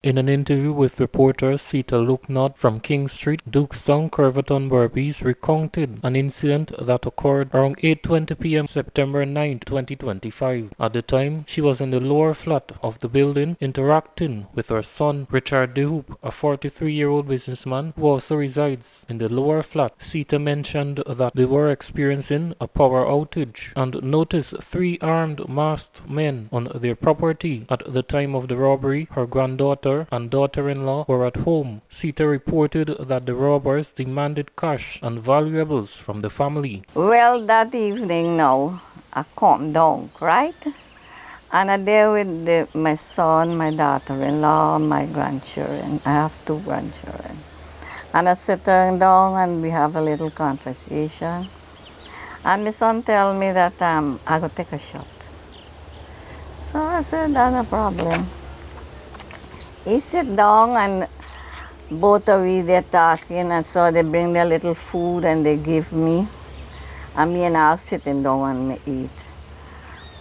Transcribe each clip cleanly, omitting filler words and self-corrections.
In an interview with reporter Sita Luknot from King Street, Dukestown, Curvaton, Berbice recounted an incident that occurred around 8:20 p.m. September 9, 2025. At the time, she was in the lower flat of the building interacting with her son, Richard DeHoop, a 43-year-old businessman who also resides in the lower flat. Sita mentioned that they were experiencing a power outage and noticed three armed masked men on their property. At the time of the robbery, her granddaughter and daughter-in-law were at home. Sita reported that the robbers demanded cash and valuables from the family. Well, that evening now, I come down, right? And I'm there with my son, my daughter-in-law, my grandchildren. I have two grandchildren. And I sit down and we have a little conversation. And my son tell me that I go take a shot. So I said, that's no problem. He sit down and both of we they're talking, and so they bring their little food and they give me. And me and I sitting down and me eat.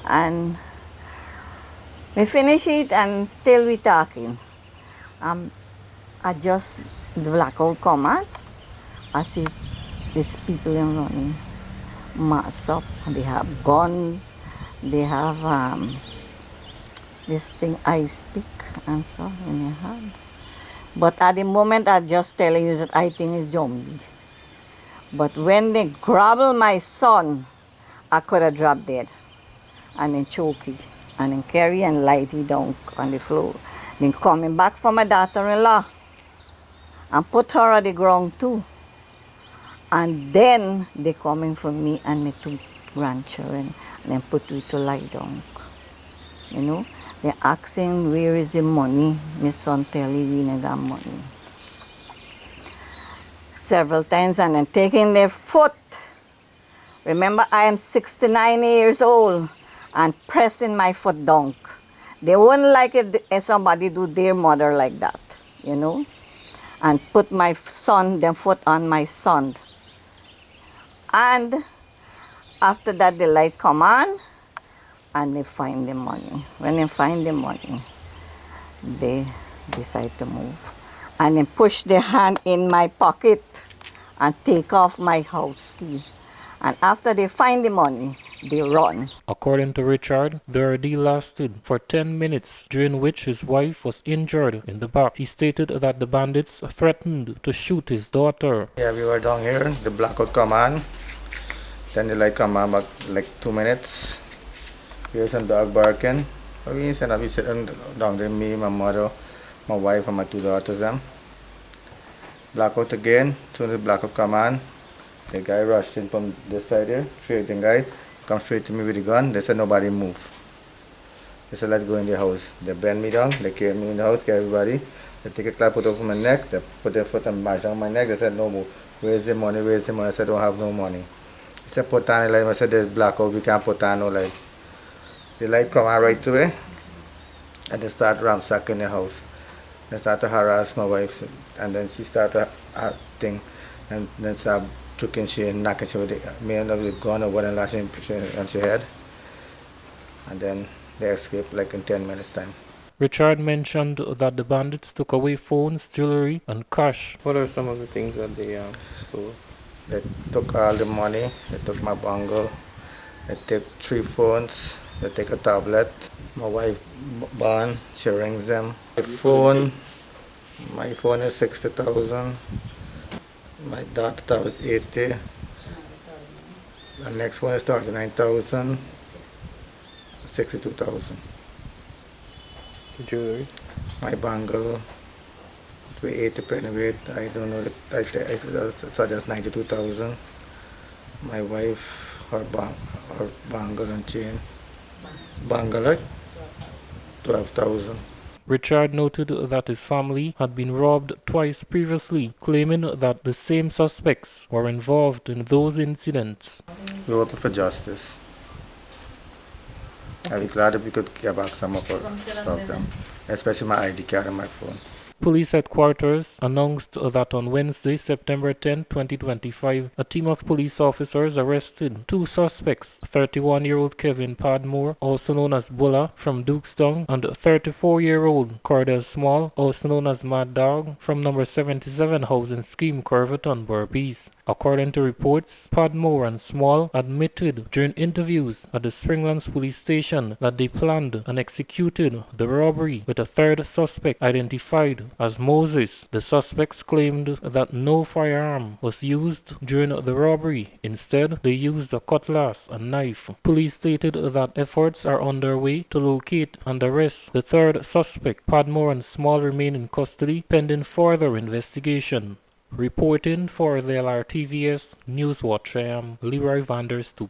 And we finish it and still we talking. I just, the blackout come out. I see these people in running, mass up. They have guns, they have this thing ice pick and so in your hand. But at the moment I'm just telling you that I think it's zombie. But when they grab my son, I could have dropped dead. And then choke him. And then carry and light him down on the floor. Then coming back for my daughter-in-law. And put her on the ground too. And then they coming for me and my two grandchildren. And then put me to lie down. You know? They're asking where is the money. My son tell me we need that money. Several times and then taking their foot. Remember, I am 69 years old and pressing my foot down. They wouldn't like it if somebody do their mother like that, you know? And put my son, their foot on my son. And after that, the light come on and they find the money. When they find the money, they decide to move. And then push their hand in my pocket and take off my house key. And after they find the money, they run. According to Richard, the ordeal lasted for 10 minutes, during which his wife was injured in the back. He stated that the bandits threatened to shoot his daughter. Yeah, we were down here, the blackout come on. Then the light come on about like 2 minutes. Here's some dog barking. We sitting down there, me, my mother, my wife, and my two daughters. Blackout again. Soon as the blackout come on, the guy rushed in from this side here, trading guy, come straight to me with the gun. They said nobody move. They said let's go in the house. They bend me down, they carry me in the house, carry everybody. They take a clap put over my neck, they put their foot and mash down my neck. They said no move. Where's the money? Where's the money? I said I don't have no money. He said put on the light. I said there's blackout, we can't put on no light. The light come on right away and they start ransacking the house. They start to harass my wife and then she started her thing and then start choking she and knocking she with the man of the gun or whatever lashing on her head. And then they escaped like in 10 minutes time. Richard mentioned that the bandits took away phones, jewelry, and cash. What are some of the things that they stole? They took all the money, they took my bangle, they took 3 phones, they take a tablet. My wife born, she rings them. My phone is 60,000. My daughter was 80. The next one is 39,000. 62,000. The jewelry? My bangle, with 80 penny weight, I don't know, I suggest 92,000. My wife, her bangle and chain. Bangle, 12,000. Richard noted that his family had been robbed twice previously, claiming that the same suspects were involved in those incidents. We're hoping for justice. I'd be glad if we could get back some of our stuff, especially my ID card and my phone. Police headquarters announced that on Wednesday, September 10, 2025, a team of police officers arrested two suspects, 31-year-old Kevin Padmore, also known as Bulla, from Dukestown, and 34-year-old Cordell Small, also known as Mad Dog, from number 77 Housing Scheme, Corverton, Berbice. According to reports, Padmore and Small admitted during interviews at the Springlands police station that they planned and executed the robbery with a third suspect identified as Moses. The suspects claimed that no firearm was used during the robbery. Instead, they used a cutlass and knife. Police stated that efforts are underway to locate and arrest the third suspect. Padmore and Small remain in custody pending further investigation. Reporting for the LRTVS NewsWatch, I am Leroy Vanderstoep.